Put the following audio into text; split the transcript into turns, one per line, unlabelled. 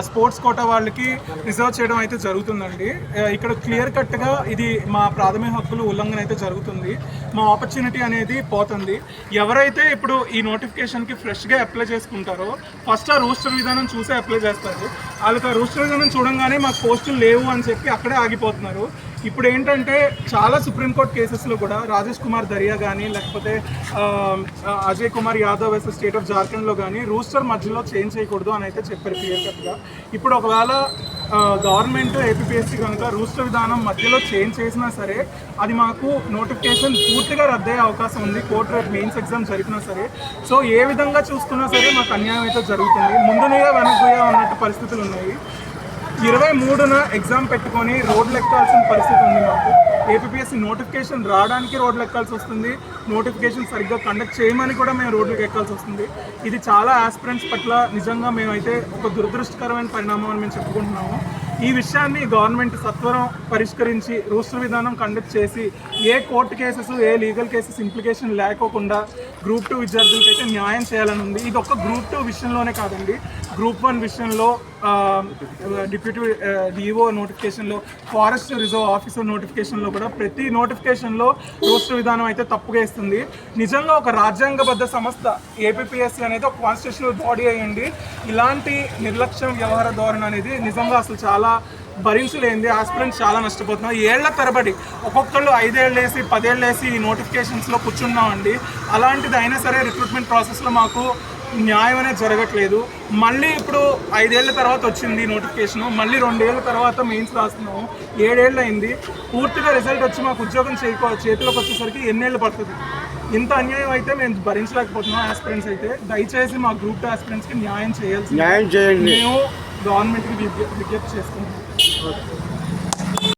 Sports quota వాళ్ళకి reserve చేయడం అయితే జరుగుతుందండి. ఇక్కడ క్లియర్ కట్గా ఇది మా ప్రాథమిక హక్కులు ఉల్లంఘన అయితే జరుగుతుంది. మా ఆపర్చునిటీ అనేది పోతుంది. ఎవరైతే ఇప్పుడు ఈ నోటిఫికేషన్కి ఫ్రెష్గా అప్లై చేసుకుంటారో ఫస్ట్ ఆ రూస్టర్ విధానం చూసే అప్లై చేస్తారు. వాళ్ళకి ఆ రూస్టర్ విధానం చూడంగానే మాకు పోస్టులు లేవు అని చెప్పి అక్కడే ఆగిపోతున్నారు. ఇప్పుడు ఏంటంటే చాలా సుప్రీంకోర్టు కేసెస్లో కూడా రాజేష్ కుమార్ దరియా కానీ లేకపోతే Ajay Kumar Yadav versus state of జార్ఖండ్లో కానీ రూస్టర్ మధ్యలో చేంజ్ చేయకూడదు అని అయితే చెప్పారు క్లియర్ కట్గా. ఇప్పుడు ఒకవేళ గవర్నమెంట్ ఏపీఎస్సీ కనుక రూస్టర్ విధానం మధ్యలో చేంజ్ చేసినా సరే అది మాకు నోటిఫికేషన్ పూర్తిగా రద్దయ్యే అవకాశం ఉంది. కోర్టు రేపు మెయిన్స్ ఎగ్జామ్ జరిపినా సరే. సో ఏ విధంగా చూసుకున్నా సరే మాకు అన్యాయం అయితే జరుగుతుంది. ముందుగా వెనక్కిపోయా ఉన్నట్టు పరిస్థితులు ఉన్నాయి. 23న ఎగ్జామ్ పెట్టుకొని రోడ్లు ఎక్కాల్సిన పరిస్థితి ఉంది మాకు. ఏపీఎస్సీ నోటిఫికేషన్ రావడానికి రోడ్లు ఎక్కాల్సి వస్తుంది. నోటిఫికేషన్ సరిగ్గా కండక్ట్ చేయమని కూడా మేము రోడ్లకు ఎక్కాల్సి వస్తుంది. ఇది చాలా ఆస్పిరెంట్స్ పట్ల నిజంగా మేమైతే ఒక దురదృష్టకరమైన పరిణామం అని మేము చెప్పుకుంటున్నాము. ఈ విషయాన్ని గవర్నమెంట్ సత్వరం పరిష్కరించి రూస్టర్ విధానం కండక్ట్ చేసి ఏ కోర్టు కేసెస్ ఏ లీగల్ కేసెస్ ఇంప్లికేషన్ లేకోకుండా గ్రూప్ 2 విద్యార్థులకి అయితే న్యాయం చేయాలని ఉంది. ఇది ఒక గ్రూప్ 2 విషయంలోనే కాదండి, గ్రూప్ 1 విషయంలో డిప్యూటీ డిఓ నోటిఫికేషన్లో ఫారెస్ట్ రిజర్వ్ ఆఫీసర్ నోటిఫికేషన్లో కూడా ప్రతి నోటిఫికేషన్లో రూస్టర్ విధానం అయితే తప్పుగా ఇస్తుంది. నిజంగా ఒక రాజ్యాంగబద్ధ సంస్థ ఏపీఎస్సీ అనేది ఒక కాన్స్టిట్యూషనల్ బాడీ అయ్యండి ఇలాంటి నిర్లక్ష్యం వ్యవహార ధోరణి అనేది నిజంగా అసలు చాలా భరించలేంది. ఆస్పిరెంట్స్ చాలా నష్టపోతున్నారు. ఏళ్ల తరబడి ఒక్కొక్కళ్ళు 5 ఏళ్ళు వేసి 10 ఏళ్ళు వేసి ఈ నోటిఫికేషన్స్లో కూర్చున్నామండి. అలాంటిది అయినా సరే రిక్రూట్మెంట్ ప్రాసెస్లో మాకు న్యాయం అనేది జరగట్లేదు. మళ్ళీ ఇప్పుడు 5 ఏళ్ల తర్వాత వచ్చింది నోటిఫికేషను, మళ్ళీ 2 ఏళ్ళ తర్వాత మెయిన్స్ రాస్తున్నాము. 7 ఏళ్ళు అయింది. పూర్తిగా రిజల్ట్ వచ్చి మాకు ఉద్యోగం చేతిలోకి వచ్చేసరికి ఎన్నేళ్ళు పడుతుంది. ఇంత అన్యాయం అయితే మేము భరించలేకపోతున్నాం. ఆస్పిరెంట్స్ అయితే దయచేసి మా గ్రూప్ 2 ఆస్పిరెంట్స్కి న్యాయం చేయాలి. మేము గవర్నమెంట్కి విజ్ఞప్తి చేసుకుంటున్నాం.